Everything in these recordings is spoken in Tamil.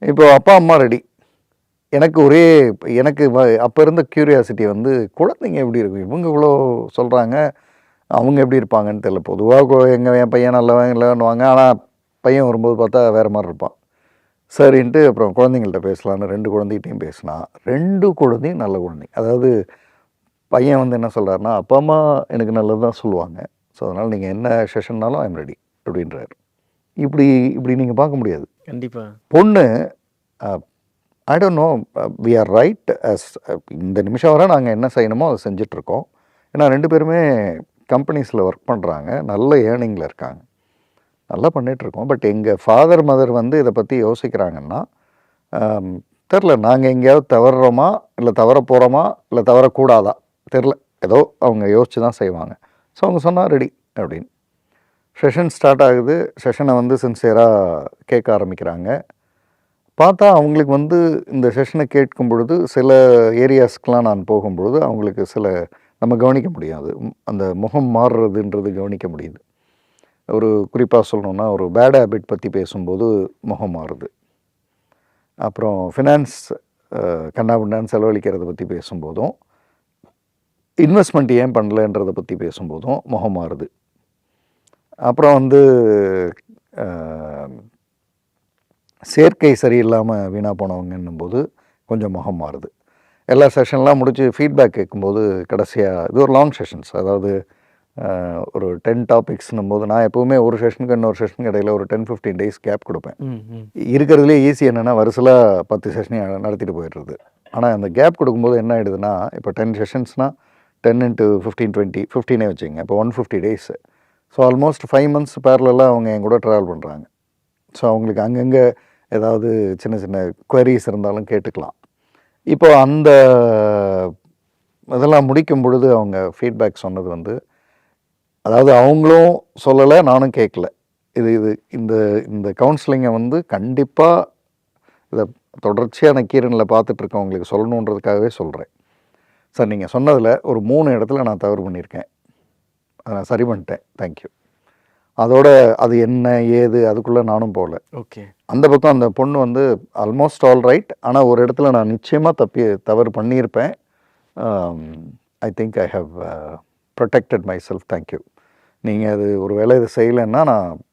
இப்போ அப்பா, அம்மா ரெடி. எனக்கு ஒரே எனக்கு அப்ப இருந்த கியூரியாசிட்டி வந்து குழந்தைங்க எப்படி இருக்கும்? இவங்க இவ்வளோ சொல்றாங்க. அவங்க எப்படி இருப்பாங்கன்னு தெரியல. பொதுவா என் பையன் நல்லவன் இல்லன்னுவாங்க. ஆனா பையன் வரும்போது பார்த்தா வேற மாரி இருப்பான். சரின்ட்டு அப்புறம் குழந்தைங்கள்ட்ட பேசலான்னு 2 குழந்தைகிட்டயும் பேசினா, 2 குழந்தையும் நல்ல குழந்தைங்க. அதாவது பையன் வந்து என்ன சொல்றாருன்னா, அப்பா, அம்மா எனக்கு நல்லது தான் சொல்லுவாங்க. ஸோ அதனால நீங்க என்ன செஷன்னாலும் ஐ அம் ரெடி அப்படின்றாரு. இப்படி இப்படி நீங்க பார்க்க முடியாது. கண்டிப்பா. பொண்ணு I don't know we are right as இந்த நிமிஷம் வரை நாங்கள் என்ன செய்யணுமோ அதை செஞ்சிட்ருக்கோம். ஏன்னா 2 பேருமே கம்பெனிஸில் ஒர்க் பண்ணுறாங்க. நல்ல ஏர்னிங்கில் இருக்காங்க. நல்லா பண்ணிகிட்ருக்கோம். பட் எங்கள் ஃபாதர் மதர் வந்து இதை பற்றி யோசிக்கிறாங்கன்னா தெரில நாங்கள் எங்கேயாவது தவறுறோமா இல்லை தவற போகிறோமா இல்லை தவறக்கூடாதா தெரில. ஏதோ அவங்க யோசித்து தான் செய்வாங்க. ஸோ அவங்க சொன்னால் ரெடி அப்படின்னு. செஷன் ஸ்டார்ட் ஆகுது. செஷனை வந்து சின்சியராக கேட்க ஆரம்பிக்கிறாங்க. பார்த்தா அவங்களுக்கு வந்து இந்த செஷனை கேட்கும் பொழுது சில ஏரியாஸ்க்கெலாம் நான் போகும்பொழுது அவங்களுக்கு சில நம்ம கவனிக்க முடியாது. அந்த முகம் மாறுறதுன்றது கவனிக்க முடியுது. ஒரு குறிப்பாக சொல்லணுன்னா ஒரு பேட் ஹேபிட் பற்றி பேசும்போது முகம் மாறுது. அப்புறம் ஃபினான்ஸ் கண்ணாபின்னான்னு செலவழிக்கிறத பற்றி பேசும்போதும், இன்வெஸ்ட்மெண்ட் ஏன் பண்ணலன்றதை பற்றி பேசும்போதும் முகம் மாறுது. அப்புறம் வந்து சேர்க்கை சரியில்லாமல் வீணாக போனவங்கன்னும் போது கொஞ்சம் முகம் மாறுது. எல்லா செஷன்லாம் முடித்து ஃபீட்பேக் கேட்கும்போது கடைசியாக இது ஒரு லாங் செஷன்ஸ். அதாவது ஒரு 10 டாபிக்ஸ்னும் போது நான் எப்போவுமே ஒரு செஷனுக்கு இன்னொரு செஷனுக்கு இடையில ஒரு 10-15 டேஸ் கேப் கொடுப்பேன். இருக்கிறதுலே ஈஸி என்னென்னா வருஷலாக 10 செஷனையும் நடத்திட்டு போயிடுறது. ஆனால் அந்த கேப் கொடுக்கும்போது என்ன ஆகிடுதுன்னா, இப்போ 10 செஷன்ஸ்னால் 10 × 15, 20, 15 வச்சுங்க. இப்போ 150 டேஸ். ஸோ ஆல்மோஸ்ட் 5 மந்த்ஸ் பேரலாக அவங்க என் கூட ட்ராவல் பண்ணுறாங்க. ஸோ அவங்களுக்கு அங்கங்கே ஏதாவது சின்ன சின்ன குவரிஸ் இருந்தாலும் கேட்டுக்கலாம். இப்போ அந்த இதெல்லாம் முடிக்கும் பொழுது அவங்க ஃபீட்பேக் சொன்னது வந்து, அதாவது அவங்களும் சொல்லலை, நானும் கேட்கல. இது இது இந்த இந்த கவுன்சிலிங்கை வந்து கண்டிப்பாக இதை தொடர்ச்சியாக நக்கீரனில் பார்த்துட்ருக்கவங்களுக்கு சொல்லணுன்றதுக்காகவே சொல்கிறேன். சார் நீங்கள் சொன்னதில் ஒரு 3 இடத்துல நான் தவறு பண்ணியிருக்கேன். அதை நான் சரி பண்ணிட்டேன். தேங்க்யூ. அதோட அது என்ன ஏது அதுக்குள்ளே நானும் போகல. ஓகே. அந்த பக்கம் அந்த பொண்ணு வந்து ஆல்மோஸ்ட் ஆல் ரைட். ஆனால் ஒரு இடத்துல நான் நிச்சயமாக தவறு பண்ணியிருப்பேன். I think I have protected my செல்ஃப். தேங்க்யூ. நீங்கள் அது ஒரு வேளை இது செய்யலைன்னா நான்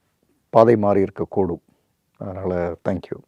பாதை மாறி இருக்கக்கூடும். அதனால் தேங்க்யூ.